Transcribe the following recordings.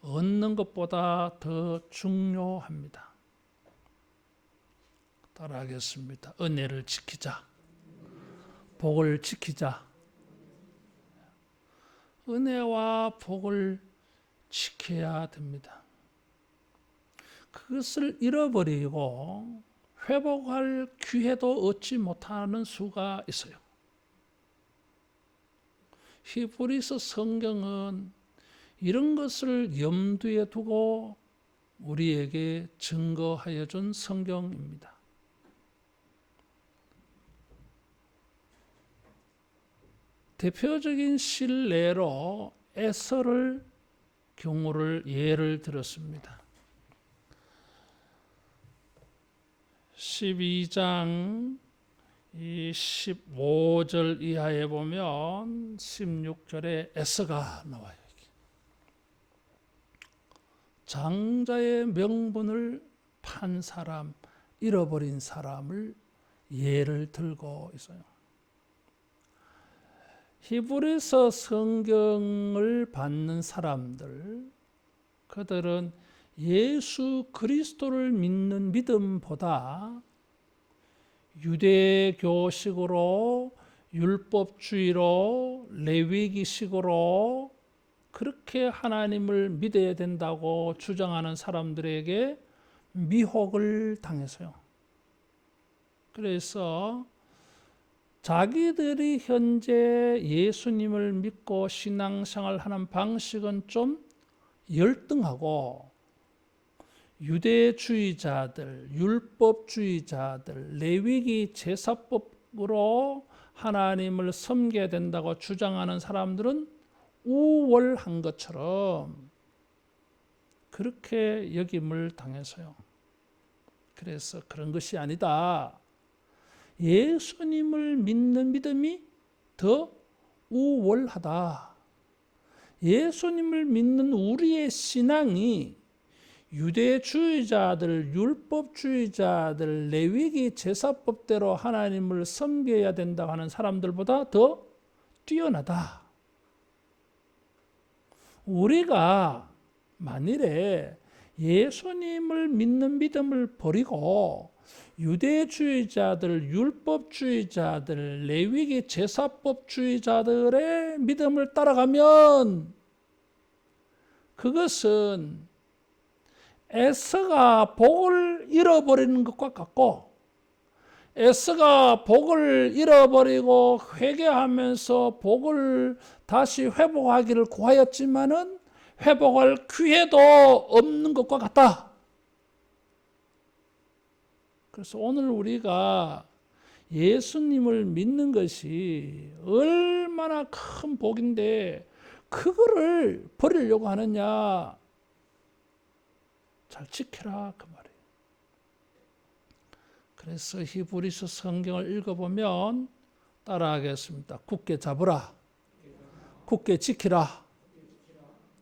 얻는 것보다 더 중요합니다. 따라하겠습니다. 은혜를 지키자. 복을 지키자. 은혜와 복을 지켜야 됩니다. 그것을 잃어버리고 회복할 기회도 얻지 못하는 수가 있어요. 히브리서 성경은 이런 것을 염두에 두고 우리에게 증거하여 준 성경입니다. 대표적인 실례로 에서를 경우를 예를 들었습니다. 12장 15절 이하에 보면 16절에 에서가 나와요. 장자의 명분을 판 사람, 잃어버린 사람을 예를 들고 있어요. 히브리서 성경을 받는 사람들, 그들은 예수 그리스도를 믿는 믿음보다 유대교식으로 율법주의로 레위기식으로 그렇게 하나님을 믿어야 된다고 주장하는 사람들에게 미혹을 당했어요. 그래서 자기들이 현재 예수님을 믿고 신앙생활하는 방식은 좀 열등하고 유대주의자들, 율법주의자들, 레위기 제사법으로 하나님을 섬겨야 된다고 주장하는 사람들은 우월한 것처럼 그렇게 여김을 당해서요. 그래서 그런 것이 아니다. 예수님을 믿는 믿음이 더 우월하다. 예수님을 믿는 우리의 신앙이 유대주의자들, 율법주의자들, 레위기 제사법대로 하나님을 섬겨야 된다고 하는 사람들보다 더 뛰어나다. 우리가 만일에 예수님을 믿는 믿음을 버리고 유대주의자들, 율법주의자들, 레위기 제사법주의자들의 믿음을 따라가면 그것은 에서가 복을 잃어버리는 것과 같고, 에서가 복을 잃어버리고 회개하면서 복을 다시 회복하기를 구하였지만은 회복할 기회도 없는 것과 같다. 그래서 오늘 우리가 예수님을 믿는 것이 얼마나 큰 복인데 그거를 버리려고 하느냐. 잘 지켜라 그 말이에요. 그래서 히브리서 성경을 읽어보면 따라하겠습니다. 굳게 잡으라. 굳게 지키라.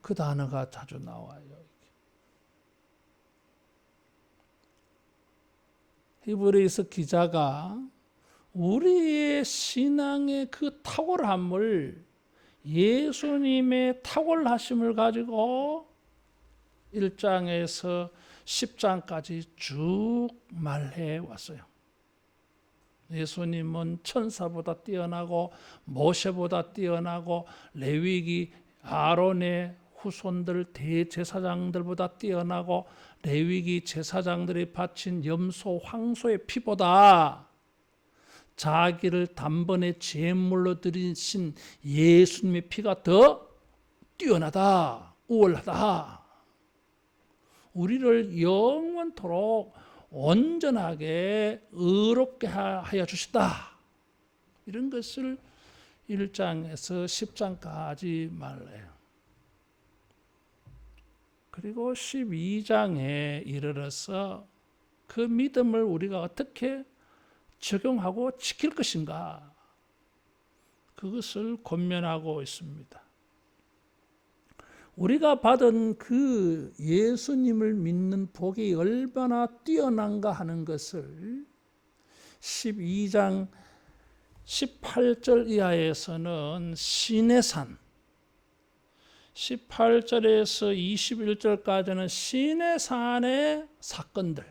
그 단어가 자주 나와요. 히브리서 기자가 우리의 신앙의 그 탁월함을 예수님의 탁월하심을 가지고 1장에서 10장까지 쭉 말해 왔어요. 예수님은 천사보다 뛰어나고 모세보다 뛰어나고 레위기 아론의 후손들 대제사장들보다 뛰어나고 레위기 제사장들이 바친 염소 황소의 피보다 자기를 단번에 제물로 드리신 예수님의 피가 더 뛰어나다, 우월하다. 우리를 영원토록 온전하게 의롭게 하여 주시다. 이런 것을 1장에서 10장까지 말해요. 그리고 12장에 이르러서 그 믿음을 우리가 어떻게 적용하고 지킬 것인가, 그것을 권면하고 있습니다. 우리가 받은 그 예수님을 믿는 복이 얼마나 뛰어난가 하는 것을 12장 18절 이하에서는 시내산, 18절에서 21절까지는 시내산의 사건들,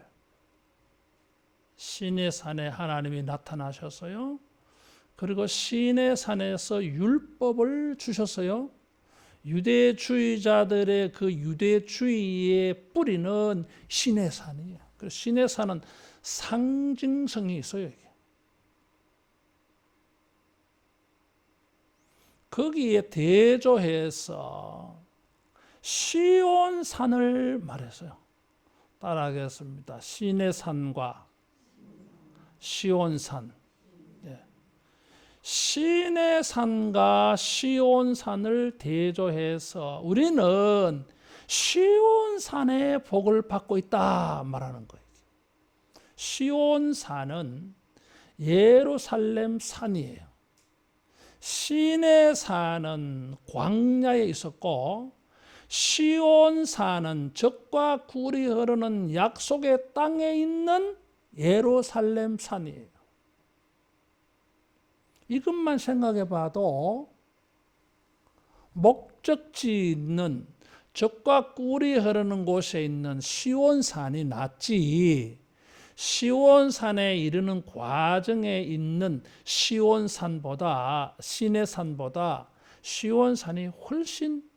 시내산에 하나님이 나타나셔서요. 그리고 시내산에서 율법을 주셨어요. 유대주의자들의 그 유대주의의 뿌리는 시내산이에요. 그래서 시내산은 상징성이 있어요. 거기에 대조해서 시온산을 말했어요. 따라하겠습니다. 시내산과 시온산. 시내산과 시온산을 대조해서 우리는 시온산의 복을 받고 있다 말하는 거예요. 시온산은 예루살렘 산이에요. 시내산은 광야에 있었고 시온산은 젖과 꿀이 흐르는 약속의 땅에 있는 예루살렘 산이에요. 이것만 생각해 봐도 목적지 있는 젖과 꿀이 흐르는 곳에 있는 시온산이 낫지, 시온산에 이르는 과정에 있는 시온산보다, 시내산보다 시온산이 훨씬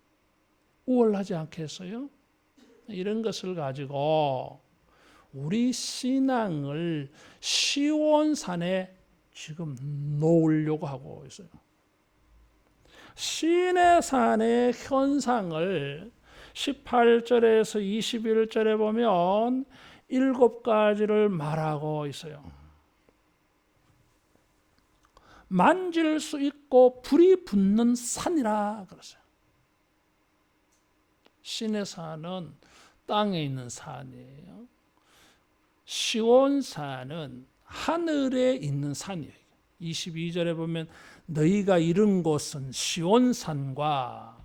우월하지 않겠어요? 이런 것을 가지고 우리 신앙을 시온산에 지금 놓으려고 하고 있어요. 시내산의 현상을 18절에서 21절에 보면 7가지를 말하고 있어요. 만질 수 있고 불이 붙는 산이라 그랬어요. 시내산은 땅에 있는 산이에요. 시온산은 하늘에 있는 산이에요. 22절에 보면 너희가 이른 곳은 시온산과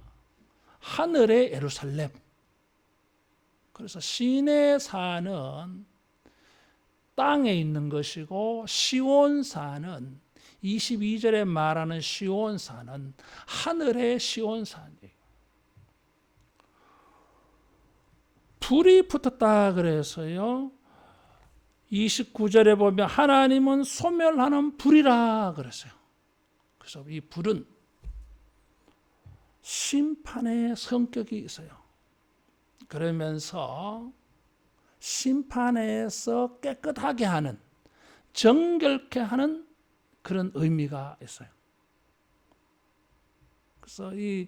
하늘의 예루살렘. 그래서 시내산은 땅에 있는 것이고 시온산은 22절에 말하는 시온산은 하늘의 시온산이에요. 불이 붙었다 그래서요. 29절에 보면 하나님은 소멸하는 불이라 그랬어요. 그래서 이 불은 심판의 성격이 있어요. 그러면서 심판에서 깨끗하게 하는, 정결케 하는 그런 의미가 있어요. 그래서 이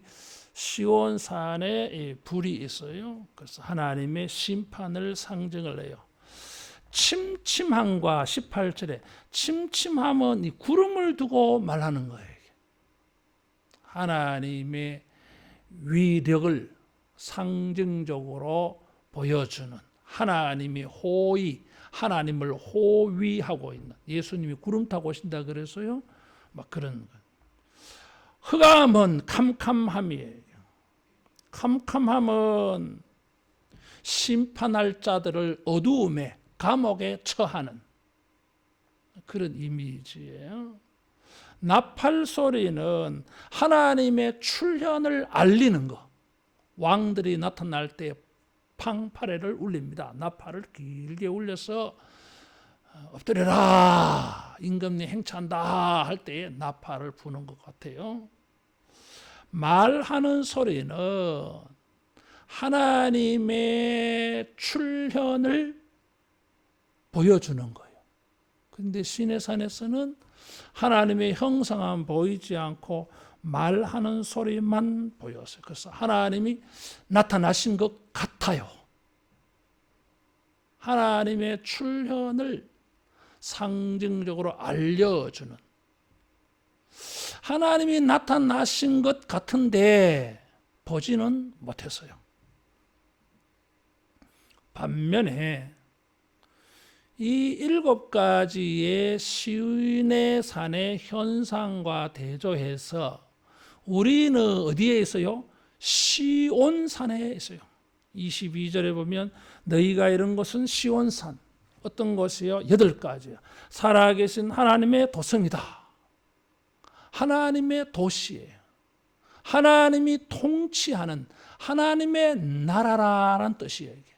시온산에 이 불이 있어요. 그래서 하나님의 심판을 상징을 해요. 침침함과 18절에 침침함은 이 구름을 두고 말하는 거예요. 하나님의 위력을 상징적으로 보여주는, 하나님이 하나님을 호위하고 있는, 예수님이 구름 타고 오신다 그래서요. 막 그런 것. 흑암은 캄캄함이에요. 캄캄함은 심판할 자들을 어두움에, 감옥에 처하는 그런 이미지예요. 나팔 소리는 하나님의 출현을 알리는 것. 왕들이 나타날 때 팡파레를 울립니다. 나팔을 길게 울려서 엎드려라, 임금님 행차한다 할 때에 나팔을 부는 것 같아요. 말하는 소리는 하나님의 출현을 보여주는 거예요. 그런데 시내산에서는 하나님의 형상은 보이지 않고 말하는 소리만 보였어요. 그래서 하나님이 나타나신 것 같아요. 하나님의 출현을 상징적으로 알려주는, 하나님이 나타나신 것 같은데 보지는 못했어요. 반면에 이 7가지의 시내산의 현상과 대조해서 우리는 어디에 있어요? 시온산에 있어요. 22절에 보면 너희가 이런 것은 시온산. 어떤 것이요? 8가지요. 살아계신 하나님의 도성이다. 하나님의 도시예요. 하나님이 통치하는 하나님의 나라라는 뜻이에요. 이게.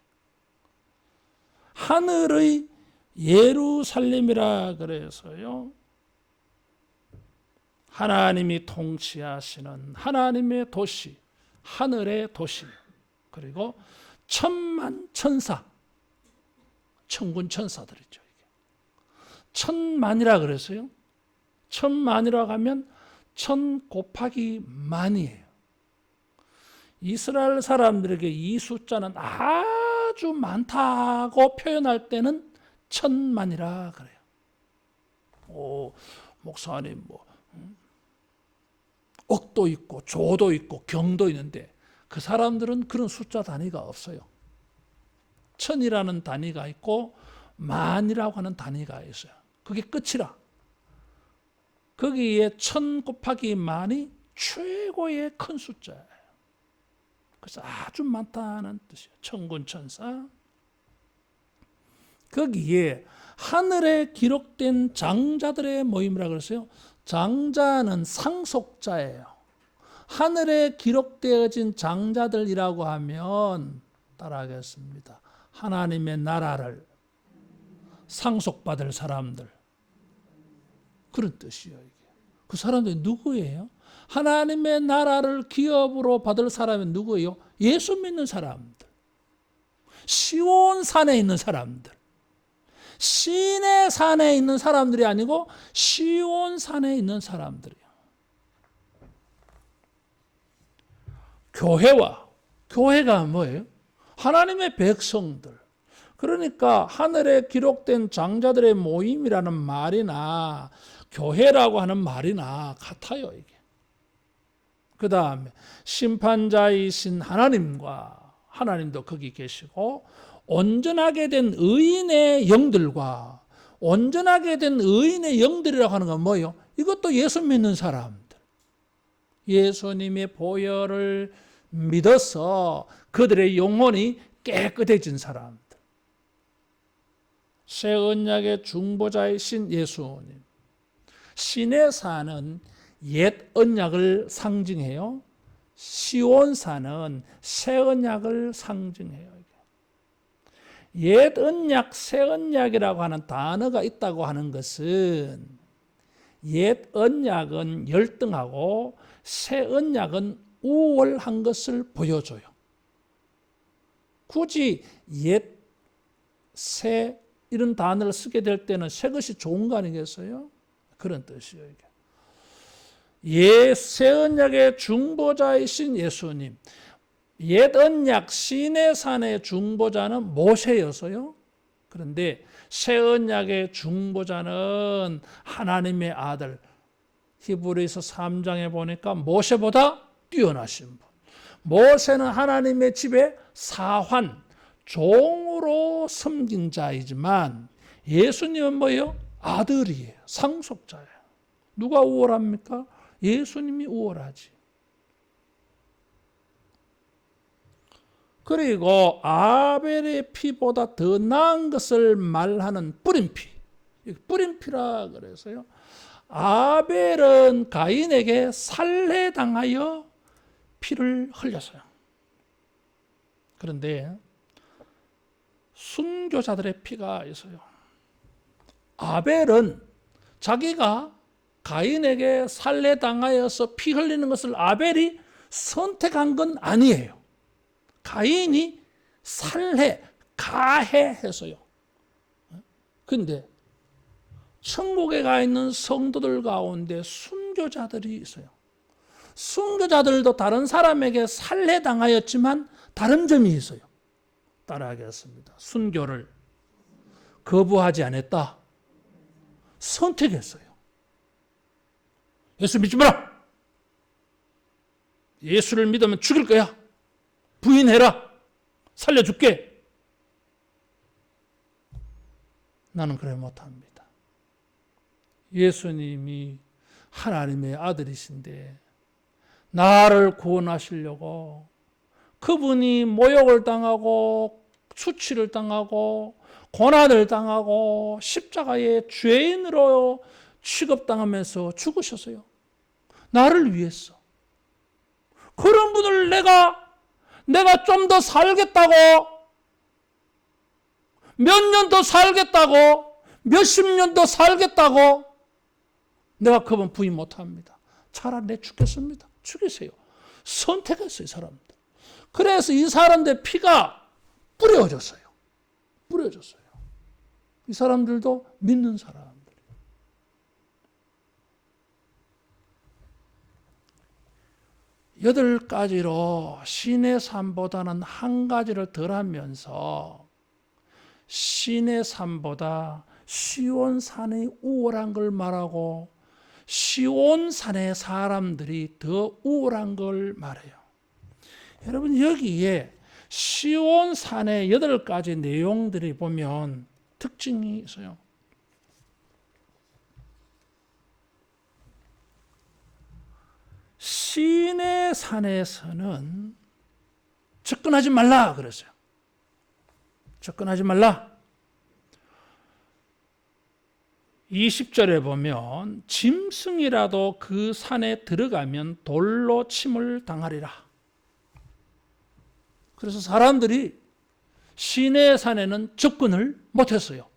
하늘의 예루살렘이라 그래서요. 하나님이 통치하시는 하나님의 도시, 하늘의 도시, 그리고 천만 천사, 천군 천사들이죠. 이게. 천만이라 그래서요. 천만이라고 하면 천 곱하기 만이에요. 이스라엘 사람들에게 이 숫자는 아주 많다고 표현할 때는 천만이라 그래요. 오, 목사님 억도 있고 조도 있고 경도 있는데 그 사람들은 그런 숫자 단위가 없어요. 천이라는 단위가 있고 만이라고 하는 단위가 있어요. 그게 끝이라. 거기에 천 곱하기 만이 최고의 큰 숫자예요. 그래서 아주 많다는 뜻이에요. 천군 천사. 거기에 하늘에 기록된 장자들의 모임이라고 그랬어요. 장자는 상속자예요. 하늘에 기록되어진 장자들이라고 하면 따라하겠습니다. 하나님의 나라를 상속받을 사람들. 그런 뜻이에요. 이게. 그 사람들이 누구예요? 하나님의 나라를 기업으로 받을 사람이 누구예요? 예수 믿는 사람들. 시온산에 있는 사람들. 시내산에 있는 사람들이 아니고 시온산에 있는 사람들이에요. 교회가 뭐예요? 하나님의 백성들. 그러니까 하늘에 기록된 장자들의 모임이라는 말이나 교회라고 하는 말이나 같아요. 이게. 그 다음에 심판자이신 하나님과 하나님도 거기 계시고 온전하게 된 의인의 영들과 온전하게 된 의인의 영들이라고 하는 건 뭐예요? 이것도 예수 믿는 사람들. 예수님의 보혈을 믿어서 그들의 영혼이 깨끗해진 사람들. 새 언약의 중보자이신 예수님. 시내산은 옛 언약을 상징해요. 시온산은 새 언약을 상징해요. 옛 언약, 새 언약이라고 하는 단어가 있다고 하는 것은 옛 언약은 열등하고 새 언약은 우월한 것을 보여줘요. 굳이 옛, 새 이런 단어를 쓰게 될 때는 새 것이 좋은 거 아니겠어요? 그런 뜻이에요. 이게. 새 언약의 중보자이신 예수님. 옛 언약 시내산의 중보자는 모세였어요. 그런데 새 언약의 중보자는 하나님의 아들. 히브리서 3장에 보니까 모세보다 뛰어나신 분. 모세는 하나님의 집에 사환, 종으로 섬긴 자이지만 예수님은 뭐예요? 아들이에요. 상속자예요. 누가 우월합니까? 예수님이 우월하지. 그리고 아벨의 피보다 더 나은 것을 말하는 뿌린피. 뿌린피라 그래서요. 아벨은 가인에게 살해당하여 피를 흘렸어요. 그런데 순교자들의 피가 있어요. 아벨은 자기가 가인에게 살해당하여서 피 흘리는 것을 아벨이 선택한 건 아니에요. 가인이 가해해서요. 그런데 천국에 가 있는 성도들 가운데 순교자들이 있어요. 순교자들도 다른 사람에게 살해당하였지만 다른 점이 있어요. 따라하겠습니다. 순교를 거부하지 않았다. 선택했어요. 예수 믿지 마라. 예수를 믿으면 죽일 거야. 부인해라. 살려줄게. 나는 그래 못합니다. 예수님이 하나님의 아들이신데 나를 구원하시려고 그분이 모욕을 당하고 수치를 당하고 고난을 당하고 십자가의 죄인으로 취급당하면서 죽으셨어요. 나를 위해서. 그런 분을 내가 좀 더 살겠다고, 몇 년 더 살겠다고, 몇십 년 더 살겠다고, 내가 그분 부인 못합니다. 차라리 내 죽겠습니다. 죽이세요. 선택했어요, 사람들. 그래서 이 사람들 피가 뿌려졌어요. 뿌려졌어요. 이 사람들도 믿는 사람들. 여덟 가지로 신의 삶보다는 한 가지를 덜 하면서 신의 삶보다 시온산의 우월한 걸 말하고 시온산의 사람들이 더 우월한 걸 말해요. 여러분, 여기에 시온산의 8가지 내용들이 보면 특징이 있어요. 시내 산에서는 접근하지 말라 그랬어요. 접근하지 말라. 20절에 보면 짐승이라도 그 산에 들어가면 돌로 침을 당하리라. 그래서 사람들이 시내 산에는 접근을 못했어요.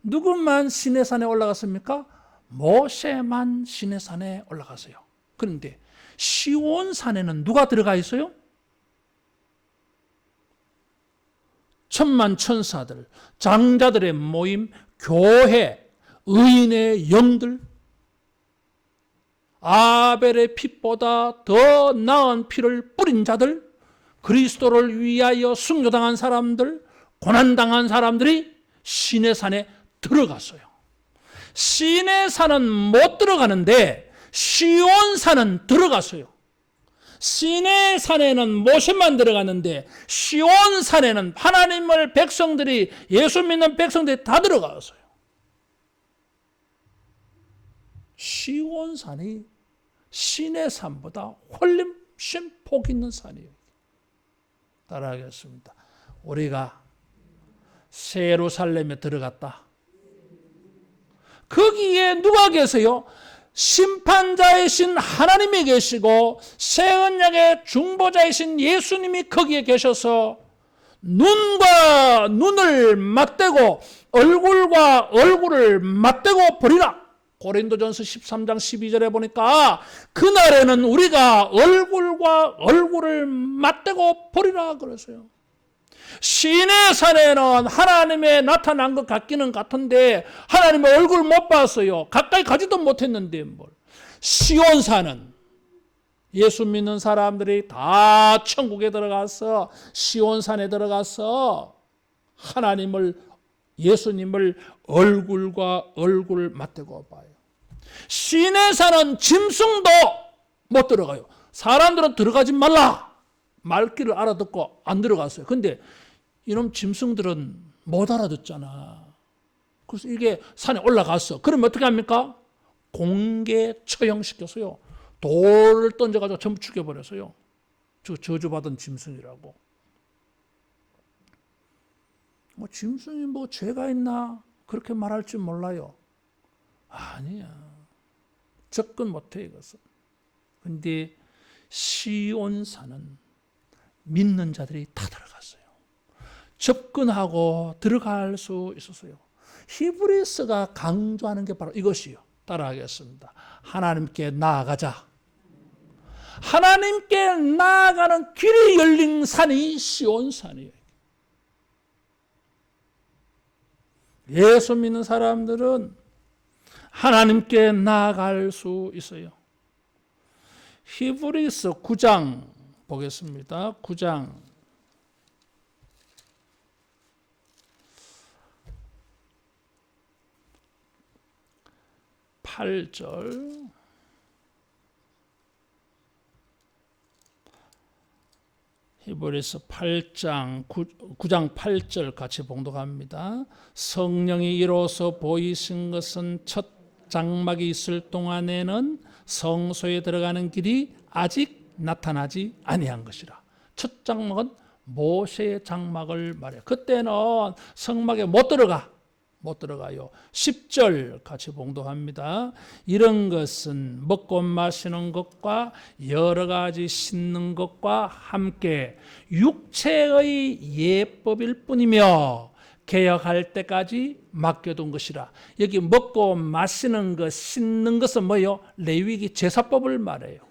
누구만 시내 산에 올라갔습니까? 모세만 시내 산에 올라갔어요. 그런데 시온 산에는 누가 들어가 있어요? 천만 천사들, 장자들의 모임, 교회, 의인의 영들, 아벨의 핏보다 더 나은 피를 뿌린 자들, 그리스도를 위하여 순교당한 사람들, 고난당한 사람들이 시내산에 들어갔어요. 시내산은 못 들어가는데 시온산은 들어갔어요. 시내산에는 모세만 들어갔는데 시온산에는 하나님을 백성들이, 예수 믿는 백성들이 다 들어갔어요. 시온산이 시내산보다 훨씬 복 있는 산이에요. 따라하겠습니다. 우리가 예루살렘에 들어갔다. 거기에 누가 계세요? 심판자이신 하나님이 계시고 새 언약의 중보자이신 예수님이 거기에 계셔서 눈과 눈을 맞대고 얼굴과 얼굴을 맞대고 버리라. 고린도전서 13장 12절에 보니까 그날에는 우리가 얼굴과 얼굴을 맞대고 버리라 그랬어요. 시내산에는 하나님의 나타난 것 같기는 같은데 하나님의 얼굴 못 봤어요. 가까이 가지도 못했는데 뭘. 시온산은 예수 믿는 사람들이 다 천국에 들어가서 시온산에 들어가서 하나님을, 예수님을 얼굴과 얼굴을 맞대고 봐요. 시내산은 짐승도 못 들어가요. 사람들은 들어가지 말라 말귀를 알아듣고 안 들어갔어요. 근데 이놈 짐승들은 못 알아듣잖아. 그래서 이게 산에 올라갔어. 그러면 어떻게 합니까? 공개 처형시켰어요. 돌을 던져가지고 전부 죽여버렸어요. 저주받은 짐승이라고. 뭐 짐승이 뭐 죄가 있나 그렇게 말할지 몰라요. 아니야. 접근 못해 이것은. 근데 시온산은 믿는 자들이 다 들어갔어요. 접근하고 들어갈 수 있었어요. 히브리서가 강조하는 게 바로 이것이요. 따라하겠습니다. 하나님께 나아가자. 하나님께 나아가는 길이 열린 산이 시온산이에요. 예수 믿는 사람들은 하나님께 나아갈 수 있어요. 히브리서 9장 보겠습니다. 9장 8절 히브리서 9장 8절 같이 봉독합니다. 성령이 이로써 보이신 것은 첫 장막이 있을 동안에는 성소에 들어가는 길이 아직 나타나지 아니한 것이라. 첫 장막은 모세의 장막을 말해요. 그때는 성막에 못 못 들어가요. 10절 같이 봉독합니다. 이런 것은 먹고 마시는 것과 여러 가지 씻는 것과 함께 육체의 예법일 뿐이며 개혁할 때까지 맡겨둔 것이라. 여기 먹고 마시는 것, 씻는 것은 뭐예요? 레위기 제사법을 말해요.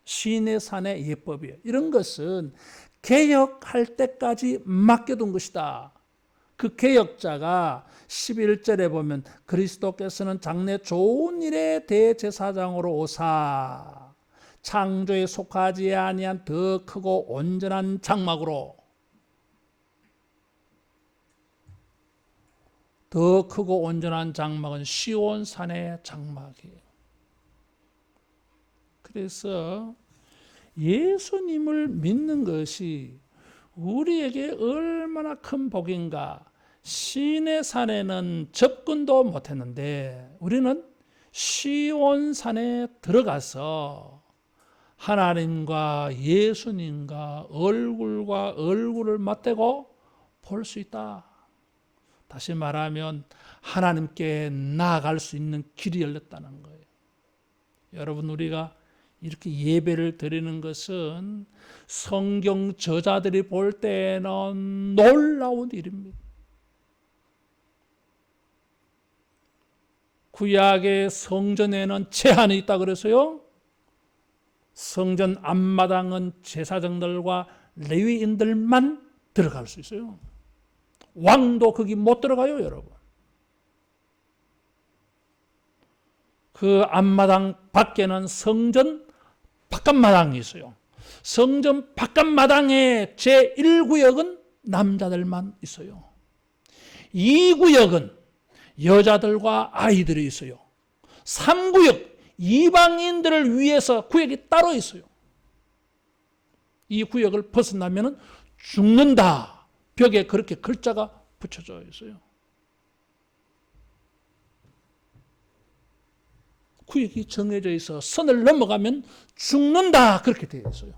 시내산의 예법이에요. 이런 것은 개혁할 때까지 맡겨둔 것이다. 그 개혁자가 11절에 보면 그리스도께서는 장래 좋은 일의 대제사장으로 오사 창조에 속하지 아니한 더 크고 온전한 장막으로, 더 크고 온전한 장막은 시온산의 장막이에요. 그래서 예수님을 믿는 것이 우리에게 얼마나 큰 복인가. 시내산에는 접근도 못했는데 우리는 시온산에 들어가서 하나님과 예수님과 얼굴과 얼굴을 맞대고 볼 수 있다. 다시 말하면 하나님께 나아갈 수 있는 길이 열렸다는 거예요. 여러분, 우리가 이렇게 예배를 드리는 것은 성경 저자들이 볼 때는 놀라운 일입니다. 구약의 성전에는 제한이 있다 그래서요. 성전 앞마당은 제사장들과 레위인들만 들어갈 수 있어요. 왕도 거기 못 들어가요, 여러분. 그 앞마당 밖에는 성전 바깥마당이 있어요. 성전 바깥마당에 제1구역은 남자들만 있어요. 2구역은 여자들과 아이들이 있어요. 3구역 이방인들을 위해서 구역이 따로 있어요. 이 구역을 벗어나면 죽는다. 벽에 그렇게 글자가 붙여져 있어요. 구역이 정해져 있어 선을 넘어가면 죽는다. 그렇게 되어 있어요.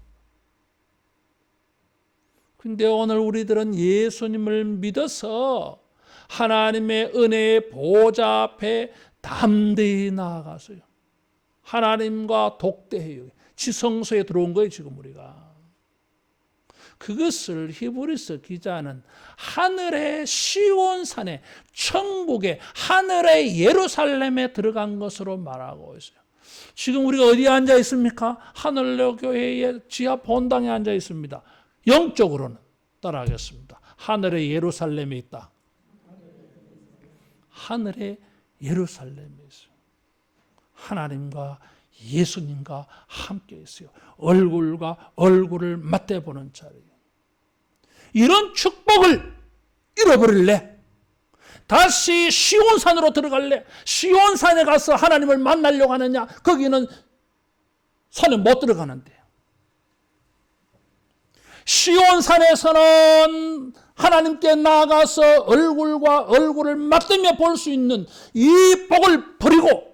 근데 오늘 우리들은 예수님을 믿어서 하나님의 은혜의 보좌 앞에 담대히 나아가서요. 하나님과 독대해요. 지성소에 들어온 거예요, 지금 우리가. 그것을 히브리서 기자는 하늘의 시온산에, 천국의 하늘의 예루살렘에 들어간 것으로 말하고 있어요. 지금 우리가 어디에 앉아 있습니까? 하늘로 교회의 지하 본당에 앉아 있습니다. 영적으로는 따라하겠습니다. 하늘의 예루살렘에 있다. 하늘의 예루살렘에 있어요. 하나님과 예수님과 함께 있어요. 얼굴과 얼굴을 맞대보는 자리예요. 이런 축복을 잃어버릴래? 다시 시온산으로 들어갈래? 시온산에 가서 하나님을 만나려고 하느냐? 거기는 산에 못 들어가는데. 시온산에서는 하나님께 나아가서 얼굴과 얼굴을 맞대며 볼 수 있는 이 복을 버리고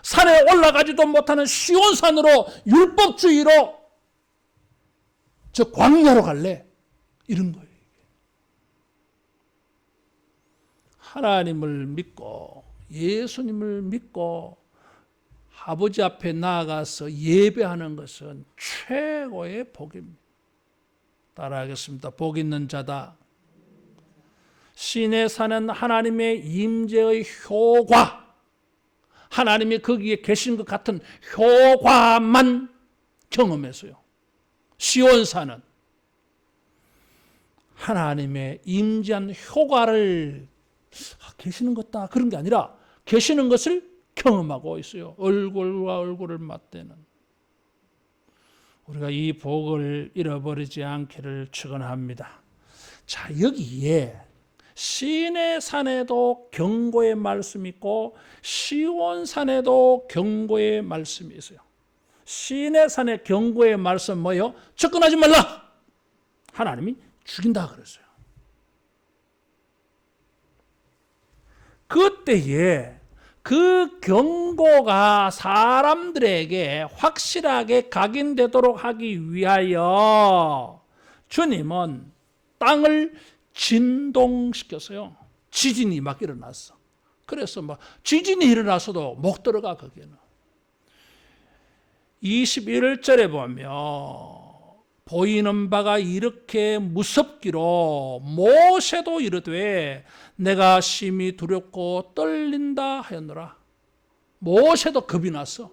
산에 올라가지도 못하는 시온산으로 율법주의로 저 광야로 갈래? 이런 거예요. 하나님을 믿고 예수님을 믿고 아버지 앞에 나아가서 예배하는 것은 최고의 복입니다. 따라하겠습니다. 복 있는 자다. 신의 산은 하나님의 임재의 효과, 하나님이 거기에 계신 것 같은 효과만 경험했어요. 시온산은 하나님의 임재한 효과를 계시는 것다 그런 게 아니라 계시는 것을 경험하고 있어요. 얼굴과 얼굴을 맞대는. 우리가 이 복을 잃어버리지 않기를 축원합니다. 자, 여기에 시내산에도 경고의 말씀이 있고 시온산에도 경고의 말씀이 있어요. 시내산의 경고의 말씀 뭐예요? 접근하지 말라. 하나님이 죽인다 그랬어요. 그때에 그 경고가 사람들에게 확실하게 각인되도록 하기 위하여 주님은 땅을 진동시켰어요. 지진이 막 일어났어. 그래서 막 지진이 일어나서도 못 들어가 거기는. 21절에 보면 보이는 바가 이렇게 무섭기로 모세도 이르되 내가 심히 두렵고 떨린다 하였노라. 모세도 겁이 났어.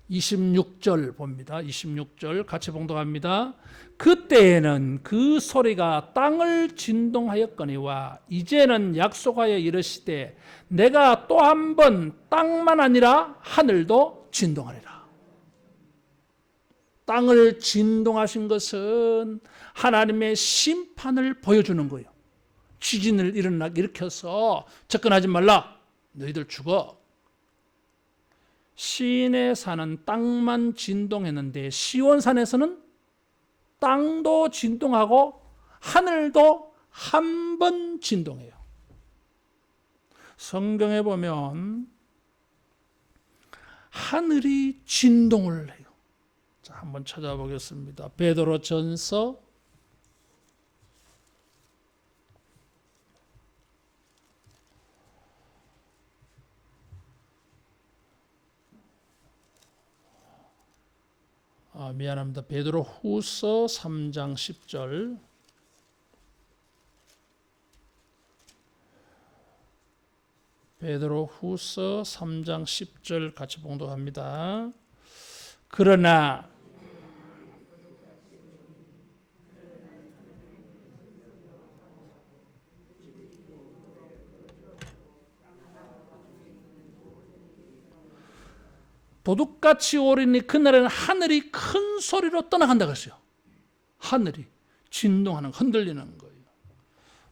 26절 봅니다. 26절 같이 봉독합니다. 그때에는 그 소리가 땅을 진동하였거니와 이제는 약속하여 이르시되 내가 또 한 번 땅만 아니라 하늘도 진동하리라. 땅을 진동하신 것은 하나님의 심판을 보여주는 거예요. 지진을 일으켜서 접근하지 말라. 너희들 죽어. 시인에 사는 땅만 진동했는데 시온산에서는 땅도 진동하고 하늘도 한 번 진동해요. 성경에 보면 하늘이 진동을 해요. 자, 한번 찾아보겠습니다. 베드로전서 3장 10절. 베드로후서 3장 10절 같이 봉독합니다. 그러나 도둑같이 오리니 그날에는 하늘이 큰 소리로 떠나간다 그랬어요. 하늘이 진동하는, 흔들리는 거예요.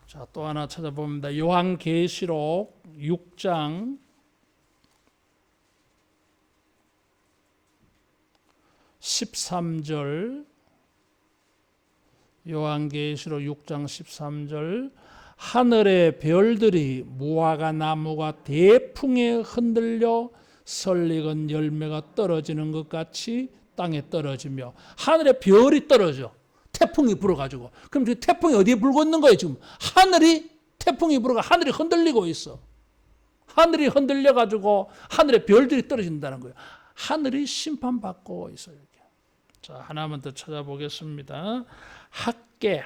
자, 또 하나 찾아봅니다. 요한계시록 6장 13절. 요한계시록 6장 13절. 하늘의 별들이 무화과 나무가 대풍에 흔들려 설익은 열매가 떨어지는 것 같이 땅에 떨어지며, 하늘에 별이 떨어져. 태풍이 불어가지고. 그럼 지금 태풍이 어디에 불고 있는 거예요? 지금 하늘이, 태풍이 불어가 하늘이 흔들리고 있어. 하늘이 흔들려가지고 하늘에 별들이 떨어진다는 거예요. 하늘이 심판받고 있어요. 이렇게. 자, 하나만 더 찾아보겠습니다. 학개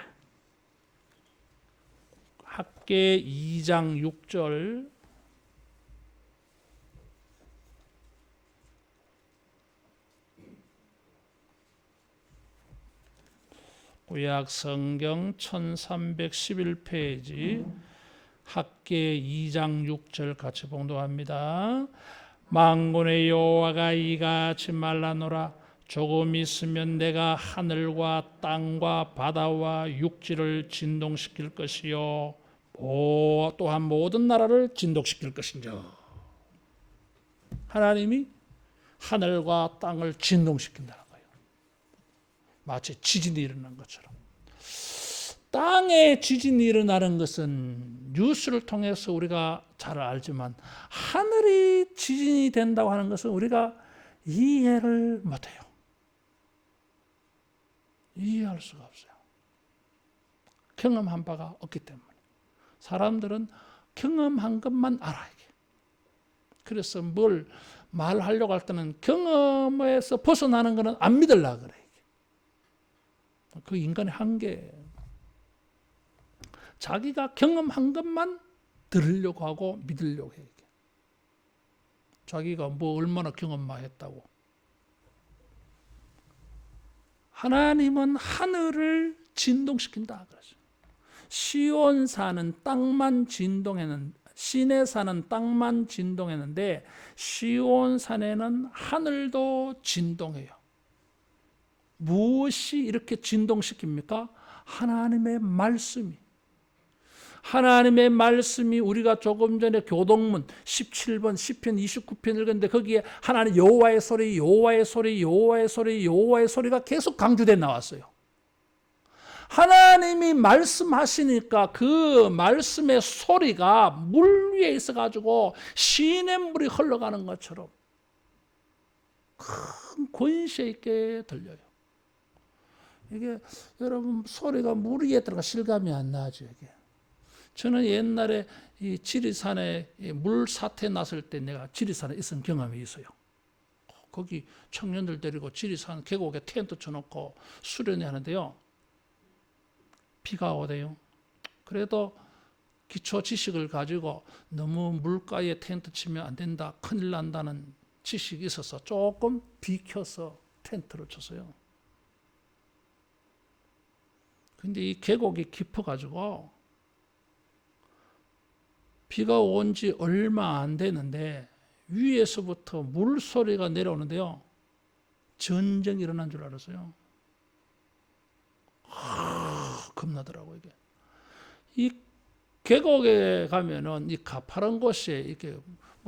2장 6절. 구약 성경 1311페이지 학개 2장 6절 같이 봉독합니다. 만군의 여호와가 이같이 말하노라. 조금 있으면 내가 하늘과 땅과 바다와 육지를 진동시킬 것이요 또한 모든 나라를 진동시킬 것인즉. 하나님이 하늘과 땅을 진동시킨다는 거예요. 마치 지진이 일어난 것처럼. 땅에 지진이 일어나는 것은 뉴스를 통해서 우리가 잘 알지만, 하늘이 지진이 된다고 하는 것은 우리가 이해를 못해요. 이해할 수가 없어요. 경험한 바가 없기 때문에. 사람들은 경험한 것만 알아야 돼. 그래서 뭘 말하려고 할 때는 경험에서 벗어나는 것은 안 믿으려고 그래. 그 인간의 한계예요. 자기가 경험한 것만 들으려고 하고 믿으려고 해요. 자기가 뭐 얼마나 경험만 했다고. 하나님은 하늘을 진동시킨다 그랬어요. 시온 사는 땅만 진동했는데, 시내 사는 땅만 진동했는데 시온 산에는 하늘도 진동해요. 무엇이 이렇게 진동시킵니까? 하나님의 말씀이. 하나님의 말씀이, 우리가 조금 전에 교동문 17번 시편 29편 읽었는데 거기에 하나님 여호와의 소리, 여호와의 소리, 여호와의 소리, 여호와의 소리가 계속 강조돼 나왔어요. 하나님이 말씀하시니까 그 말씀의 소리가 물 위에 있어가지고 시냇물이 흘러가는 것처럼 큰 권세 있게 들려요. 이게 여러분 소리가 물 위에 들어가 실감이 안 나죠. 이게 저는 옛날에 이 지리산에 물 사태 났을 때 내가 지리산에 있은 경험이 있어요. 거기 청년들 데리고 지리산 계곡에 텐트 쳐놓고 수련회 하는데요. 비가 오대요. 그래도 기초 지식을 가지고 너무 물가에 텐트 치면 안 된다, 큰일 난다는 지식이 있어서 조금 비켜서 텐트를 쳤어요. 근데 이 계곡이 깊어가지고 비가 온 지 얼마 안 되는데 위에서부터 물소리가 내려오는데요. 전쟁이 일어난 줄 알았어요. 겁나더라고요, 이게. 이 계곡에 가면은 이 가파른 곳에 이렇게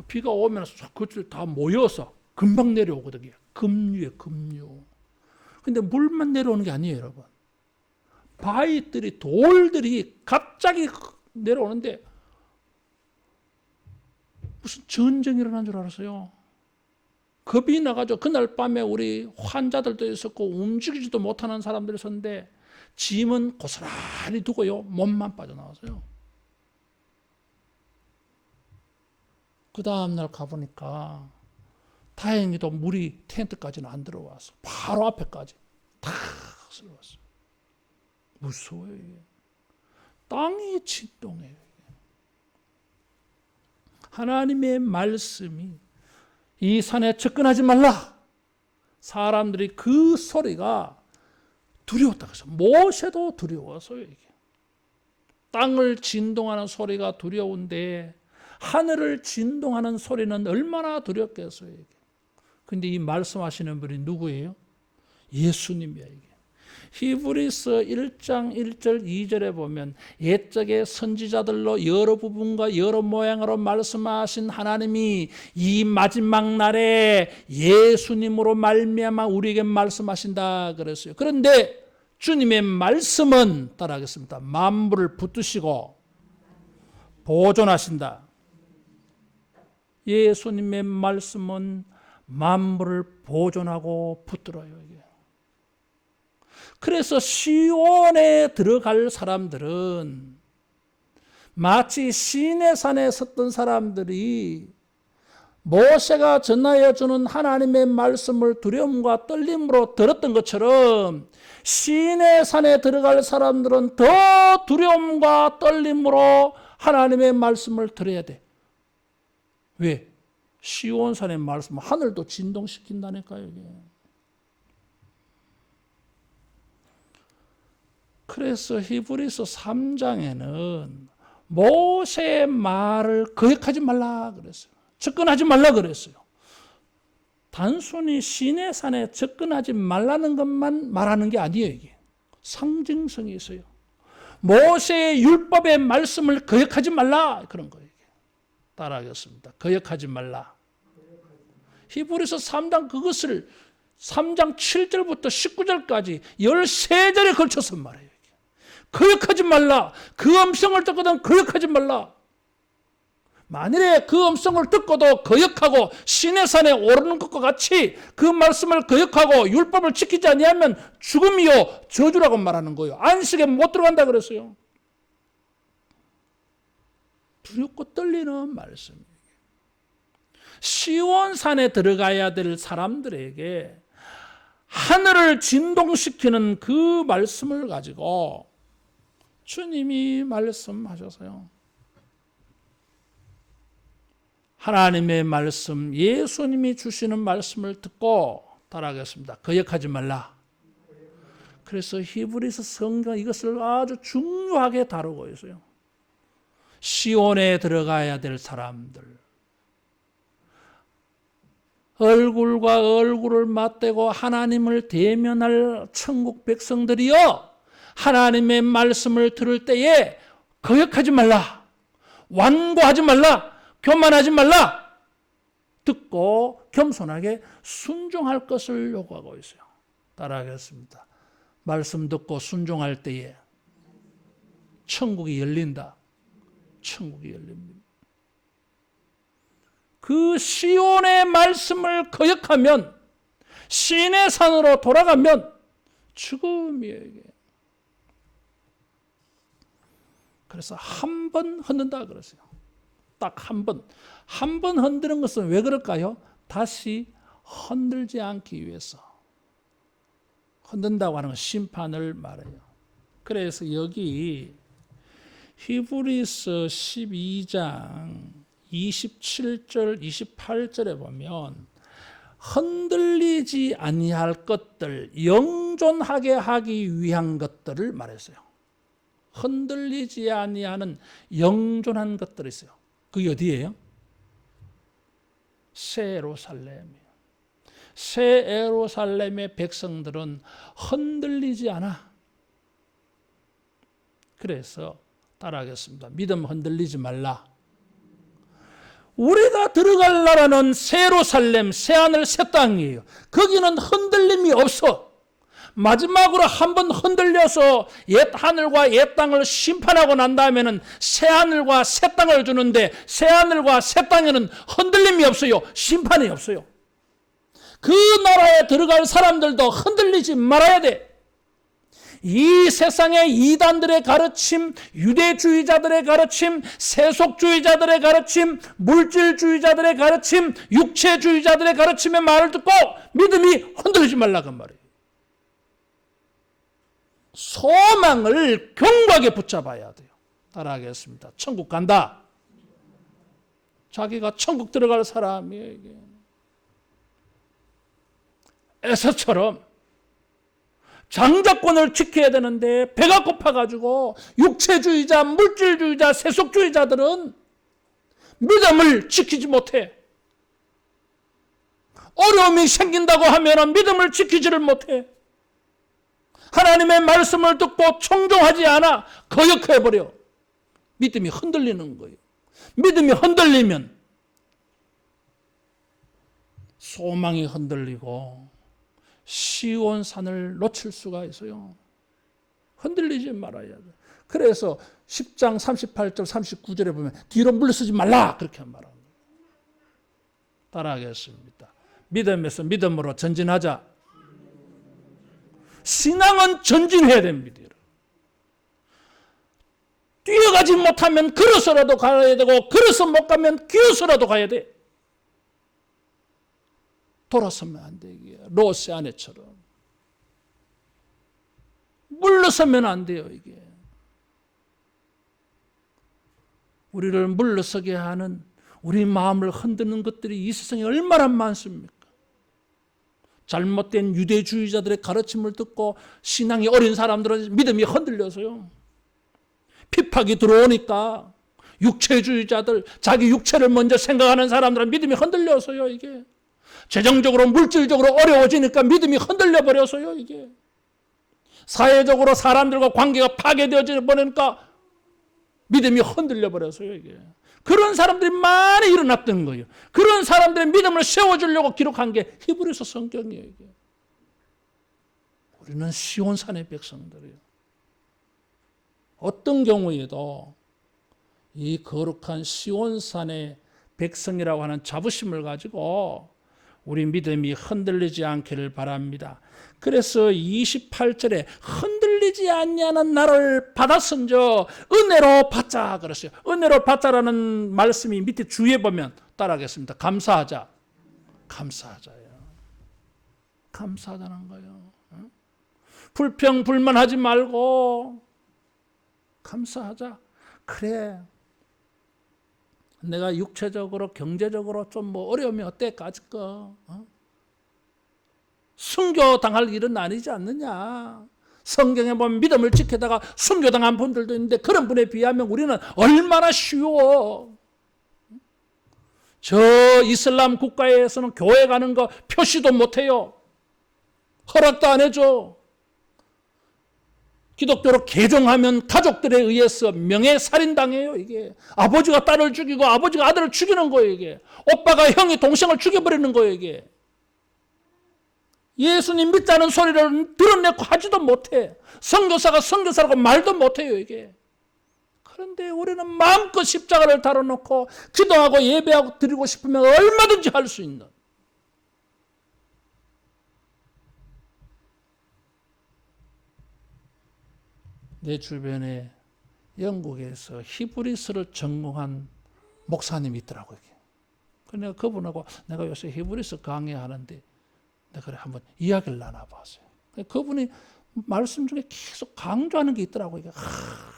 비가 오면 그쪽에 다 모여서 금방 내려오거든요. 급류에 급류. 근데 물만 내려오는 게 아니에요, 여러분. 바위들이, 돌들이 갑자기 내려오는데 무슨 전쟁이 일어난 줄 알았어요. 겁이 나가지고 그날 밤에 우리 환자들도 있었고 움직이지도 못하는 사람들이 있었는데 짐은 고스란히 두고요. 몸만 빠져나왔어요. 그 다음날 가보니까 다행히도 물이 텐트까지는 안 들어와서 바로 앞에까지 다 쓸어왔어요. 무서워요, 이게. 땅이 진동해요. 하나님의 말씀이 이 산에 접근하지 말라. 사람들이 그 소리가 두려웠다고 해서 모세도 두려워서요. 이게. 땅을 진동하는 소리가 두려운데 하늘을 진동하는 소리는 얼마나 두렵겠어요. 이게. 근데 이 말씀하시는 분이 누구예요? 예수님이야, 이게. 히브리서 1장 1절 2절에 보면 옛적의 선지자들로 여러 부분과 여러 모양으로 말씀하신 하나님이 이 마지막 날에 예수님으로 말미암아 우리에게 말씀하신다 그랬어요. 그런데 주님의 말씀은 따라하겠습니다. 만물을 붙드시고 보존하신다. 예수님의 말씀은 만물을 보존하고 붙들어요. 이게. 그래서 시온에 들어갈 사람들은 마치 시내산에 섰던 사람들이 모세가 전하여 주는 하나님의 말씀을 두려움과 떨림으로 들었던 것처럼 시내산에 들어갈 사람들은 더 두려움과 떨림으로 하나님의 말씀을 들어야 돼. 왜? 시온산의 말씀은 하늘도 진동시킨다니까요. 이게. 그래서 히브리서 3장에는 모세의 말을 거역하지 말라 그랬어요. 접근하지 말라 그랬어요. 단순히 시내산에 접근하지 말라는 것만 말하는 게 아니에요. 이게. 상징성이 있어요. 모세의 율법의 말씀을 거역하지 말라 그런 거예요. 따라하겠습니다. 거역하지 말라. 히브리서 3장 그것을 3장 7절부터 19절까지 13절에 걸쳐서 말해요. 거역하지 말라. 그 음성을 듣거든 거역하지 말라. 만일에 그 음성을 듣고도 거역하고 시내산에 오르는 것과 같이 그 말씀을 거역하고 율법을 지키지 아니하면 죽음이요 저주라고 말하는 거예요. 안식에 못 들어간다 그랬어요. 두렵고 떨리는 말씀이에요. 시온산에 들어가야 될 사람들에게 하늘을 진동시키는 그 말씀을 가지고 주님이 말씀하셔서요. 하나님의 말씀, 예수님이 주시는 말씀을 듣고 따라하겠습니다. 거역하지 말라. 그래서 히브리서 성경 이것을 아주 중요하게 다루고 있어요. 시온에 들어가야 될 사람들, 얼굴과 얼굴을 맞대고 하나님을 대면할 천국 백성들이여, 하나님의 말씀을 들을 때에 거역하지 말라, 완고하지 말라, 교만하지 말라, 듣고 겸손하게 순종할 것을 요구하고 있어요. 따라하겠습니다. 말씀 듣고 순종할 때에 천국이 열린다. 천국이 열립니다. 그 시온의 말씀을 거역하면, 시내 산으로 돌아가면 죽음이에요. 그래서 한 번 흔든다 그랬어요. 딱 한 번. 한 번 흔드는 것은 왜 그럴까요? 다시 흔들지 않기 위해서. 흔든다고 하는 건 심판을 말해요. 그래서 여기 히브리서 12장 27절, 28절에 보면 흔들리지 아니할 것들, 영존하게 하기 위한 것들을 말했어요. 흔들리지 아니하는 영존한 것들이 있어요. 그게 어디예요? 새 예루살렘이에요. 새 예루살렘의 백성들은 흔들리지 않아. 그래서 따라하겠습니다. 믿음 흔들리지 말라. 우리가 들어갈 나라는 새 예루살렘, 새 하늘, 새 땅이에요. 거기는 흔들림이 없어. 마지막으로 한번 흔들려서 옛 하늘과 옛 땅을 심판하고 난 다음에는 새 하늘과 새 땅을 주는데 새 하늘과 새 땅에는 흔들림이 없어요. 심판이 없어요. 그 나라에 들어갈 사람들도 흔들리지 말아야 돼. 이 세상의 이단들의 가르침, 유대주의자들의 가르침, 세속주의자들의 가르침, 물질주의자들의 가르침, 육체주의자들의 가르침의 말을 듣고 믿음이 흔들리지 말라 그 말이에요. 소망을 견고하게 붙잡아야 돼요. 따라하겠습니다. 천국 간다. 자기가 천국 들어갈 사람이에요. 이게. 에서처럼 장자권을 지켜야 되는데 배가 고파가지고 육체주의자, 물질주의자, 세속주의자들은 믿음을 지키지 못해. 어려움이 생긴다고 하면 믿음을 지키지를 못해. 하나님의 말씀을 듣고 청종하지 않아 거역해버려. 믿음이 흔들리는 거예요. 믿음이 흔들리면 소망이 흔들리고 시온산을 놓칠 수가 있어요. 흔들리지 말아야 돼. 그래서 10장 38절 39절에 보면 뒤로 물러서지 말라 그렇게 말합니다. 따라하겠습니다. 믿음에서 믿음으로 전진하자. 신앙은 전진해야 됩니다. 뛰어가지 못하면 걸어서라도 가야 되고 걸어서 못 가면 기어서라도 가야 돼. 돌아서면 안 되게. 롯의 아내처럼. 물러서면 안 돼요, 이게. 우리를 물러서게 하는 우리 마음을 흔드는 것들이 이 세상에 얼마나 많습니까? 잘못된 유대주의자들의 가르침을 듣고 신앙이 어린 사람들은 믿음이 흔들려서요. 핍박이 들어오니까 육체주의자들, 자기 육체를 먼저 생각하는 사람들은 믿음이 흔들려서요, 이게. 재정적으로, 물질적으로 어려워지니까 믿음이 흔들려 버려서요, 이게. 사회적으로 사람들과 관계가 파괴되어져 버리니까 믿음이 흔들려 버려서요, 이게. 그런 사람들이 많이 일어났던 거예요. 그런 사람들의 믿음을 세워주려고 기록한 게 히브리서 성경이에요, 이게. 우리는 시온산의 백성들이에요. 어떤 경우에도 이 거룩한 시온산의 백성이라고 하는 자부심을 가지고 우리 믿음이 흔들리지 않기를 바랍니다. 그래서 28절에 흔들리지 않냐는 나를 받았은저 은혜로 받자 그랬어요. 은혜로 받자라는 말씀이 밑에 주위에 보면 따라하겠습니다. 감사하자. 감사하자요. 감사하다는 거예요. 불평 불만하지 말고 감사하자. 그래. 내가 육체적으로 경제적으로 좀 뭐 어려움이 어때? 가질 거. 순교당할 일은 아니지 않느냐. 성경에 보면 믿음을 지키다가 순교당한 분들도 있는데 그런 분에 비하면 우리는 얼마나 쉬워. 저 이슬람 국가에서는 교회 가는 거 표시도 못해요. 허락도 안 해줘. 기독교로 개종하면 가족들에 의해서 명예살인당해요, 이게. 아버지가 딸을 죽이고 아버지가 아들을 죽이는 거예요, 이게. 오빠가 형이 동생을 죽여버리는 거예요, 이게. 예수님 믿자는 소리를 드러내고 하지도 못해. 선교사가 선교사라고 말도 못해요, 이게. 그런데 우리는 마음껏 십자가를 다뤄놓고 기도하고 예배하고 드리고 싶으면 얼마든지 할 수 있는. 내 주변에 영국에서 히브리서를 전공한 목사님이 있더라고요. 그래서 그분하고 내가 요새 히브리서 강의하는데 내가 그래 한번 이야기를 나눠봤어요. 그분이 말씀 중에 계속 강조하는 게 있더라고요.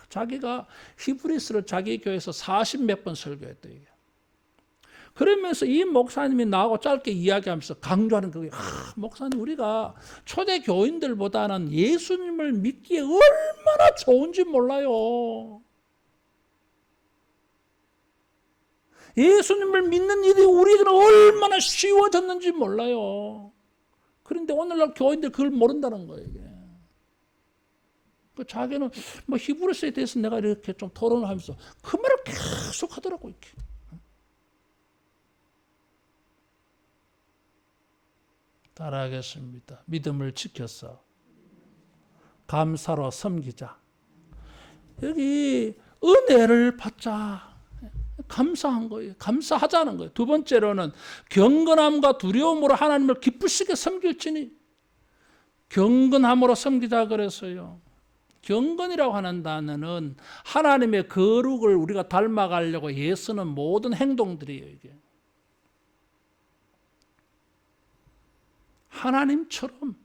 자기가 히브리서를 자기 교회에서 40몇 번 설교했대요. 이게. 그러면서 이 목사님이 나하고 짧게 이야기하면서 강조하는 거예요. 목사님, 우리가 초대 교인들보다는 예수님을 믿기에 얼마나 좋은지 몰라요. 예수님을 믿는 일이 우리들은 얼마나 쉬워졌는지 몰라요. 그런데 오늘날 교인들 그걸 모른다는 거예요. 이게. 자기는 뭐 히브리서에 대해서 내가 이렇게 좀 토론을 하면서 그 말을 계속 하더라고요. 이렇게. 따라하겠습니다. 믿음을 지켜서 감사로 섬기자. 여기 은혜를 받자. 감사한 거예요. 감사하자는 거예요. 두 번째로는 경건함과 두려움으로 하나님을 기쁘시게 섬길지니 경건함으로 섬기자 그랬어요. 경건이라고 하는 단어는 하나님의 거룩을 우리가 닮아가려고 애쓰는 모든 행동들이에요. 이게. 하나님처럼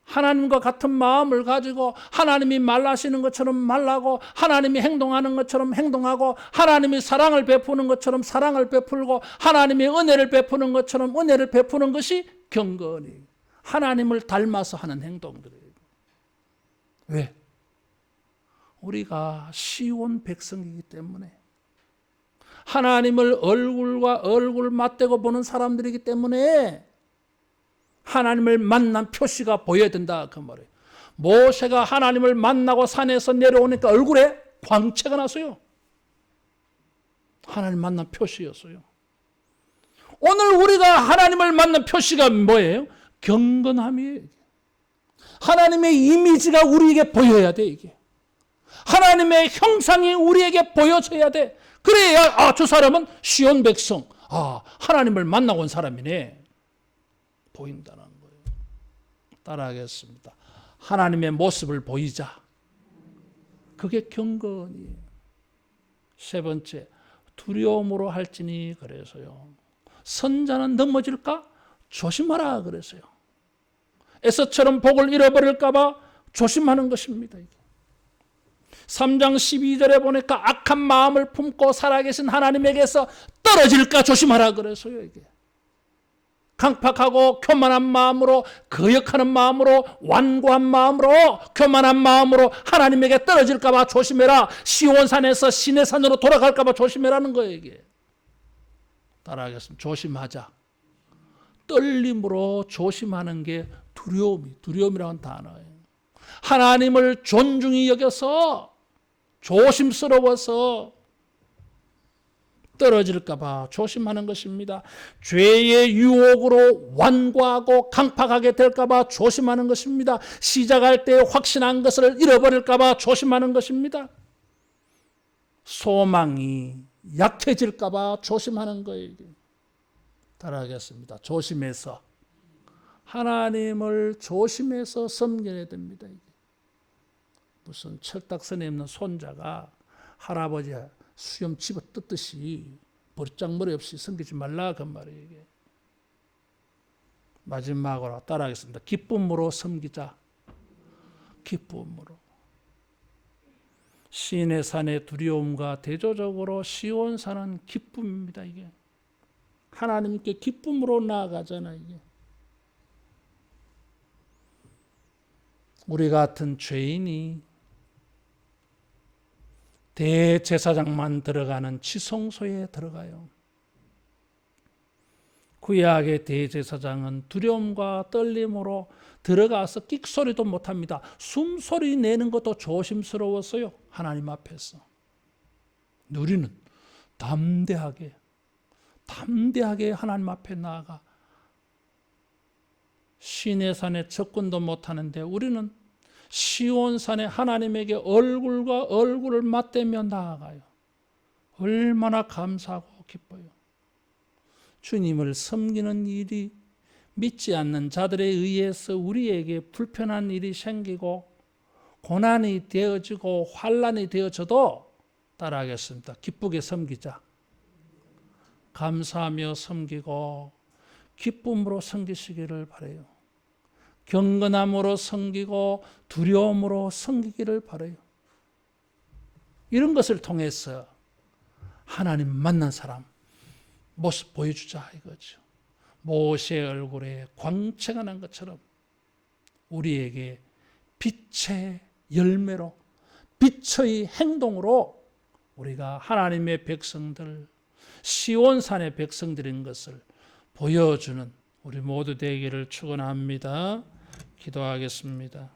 하나님과 같은 마음을 가지고 하나님이 말하시는 것처럼 말하고 하나님이 행동하는 것처럼 행동하고 하나님이 사랑을 베푸는 것처럼 사랑을 베풀고 하나님이 은혜를 베푸는 것처럼 은혜를 베푸는 것이 경건이에요. 하나님을 닮아서 하는 행동들이에요. 왜? 우리가 시온 백성이기 때문에 하나님을 얼굴과 얼굴 맞대고 보는 사람들이기 때문에 하나님을 만난 표시가 보여야 된다 그 말이에요. 모세가 하나님을 만나고 산에서 내려오니까 얼굴에 광채가 났어요. 하나님 만난 표시였어요. 오늘 우리가 하나님을 만난 표시가 뭐예요? 경건함이에요. 하나님의 이미지가 우리에게 보여야 돼. 이게 하나님의 형상이 우리에게 보여져야 돼. 그래야 저 사람은 시온 백성, 하나님을 만나고 온 사람이네 보인다는 거예요. 따라하겠습니다. 하나님의 모습을 보이자. 그게 경건이에요. 세 번째, 두려움으로 할지니 그래서요. 선자는 넘어질까? 조심하라 그래서요. 에서처럼 복을 잃어버릴까 봐 조심하는 것입니다. 3장 12절에 보니까 악한 마음을 품고 살아계신 하나님에게서 떨어질까 조심하라 그래서요. 이게 강팍하고 교만한 마음으로, 거역하는 마음으로, 완고한 마음으로, 교만한 마음으로 하나님에게 떨어질까 봐 조심해라. 시온산에서 시내산으로 돌아갈까 봐 조심해라는 거예요. 이게 따라하겠습니다. 조심하자. 떨림으로 조심하는 게 두려움이라는 단어예요. 하나님을 존중히 여겨서 조심스러워서 떨어질까 봐 조심하는 것입니다. 죄의 유혹으로 완고하고 강팍하게 될까 봐 조심하는 것입니다. 시작할 때 확신한 것을 잃어버릴까 봐 조심하는 것입니다. 소망이 약해질까 봐 조심하는 거예요. 따라하겠습니다. 조심해서 하나님을 조심해서 섬겨야 됩니다. 무슨 철딱선에 있는 손자가 할아버지 수염 집어 뜯듯이 버릇장머리 없이 섬기지 말라 그 말이에요. 이게. 마지막으로 따라하겠습니다. 기쁨으로 섬기자. 기쁨으로. 시내산의 두려움과 대조적으로 시온산은 기쁨입니다. 이게 하나님께 기쁨으로 나아가잖아요. 이게. 우리 같은 죄인이 대제사장만 들어가는 지성소에 들어가요. 구약의 대제사장은 두려움과 떨림으로 들어가서 끽소리도 못합니다. 숨소리 내는 것도 조심스러웠어요. 하나님 앞에서. 우리는 담대하게 하나님 앞에 나아가 시내산에 접근도 못하는데 우리는 시온산에 하나님에게 얼굴과 얼굴을 맞대며 나아가요. 얼마나 감사하고 기뻐요. 주님을 섬기는 일이 믿지 않는 자들에 의해서 우리에게 불편한 일이 생기고 고난이 되어지고 환난이 되어져도 따라하겠습니다. 기쁘게 섬기자. 감사하며 섬기고 기쁨으로 섬기시기를 바라요. 경건함으로 섬기고 두려움으로 섬기기를 바라요. 이런 것을 통해서 하나님 만난 사람 모습 보여주자 이거죠. 모세의 얼굴에 광채가 난 것처럼 우리에게 빛의 열매로, 빛의 행동으로 우리가 하나님의 백성들, 시온산의 백성들인 것을 보여주는 우리 모두 되기를 축원합니다. 기도하겠습니다.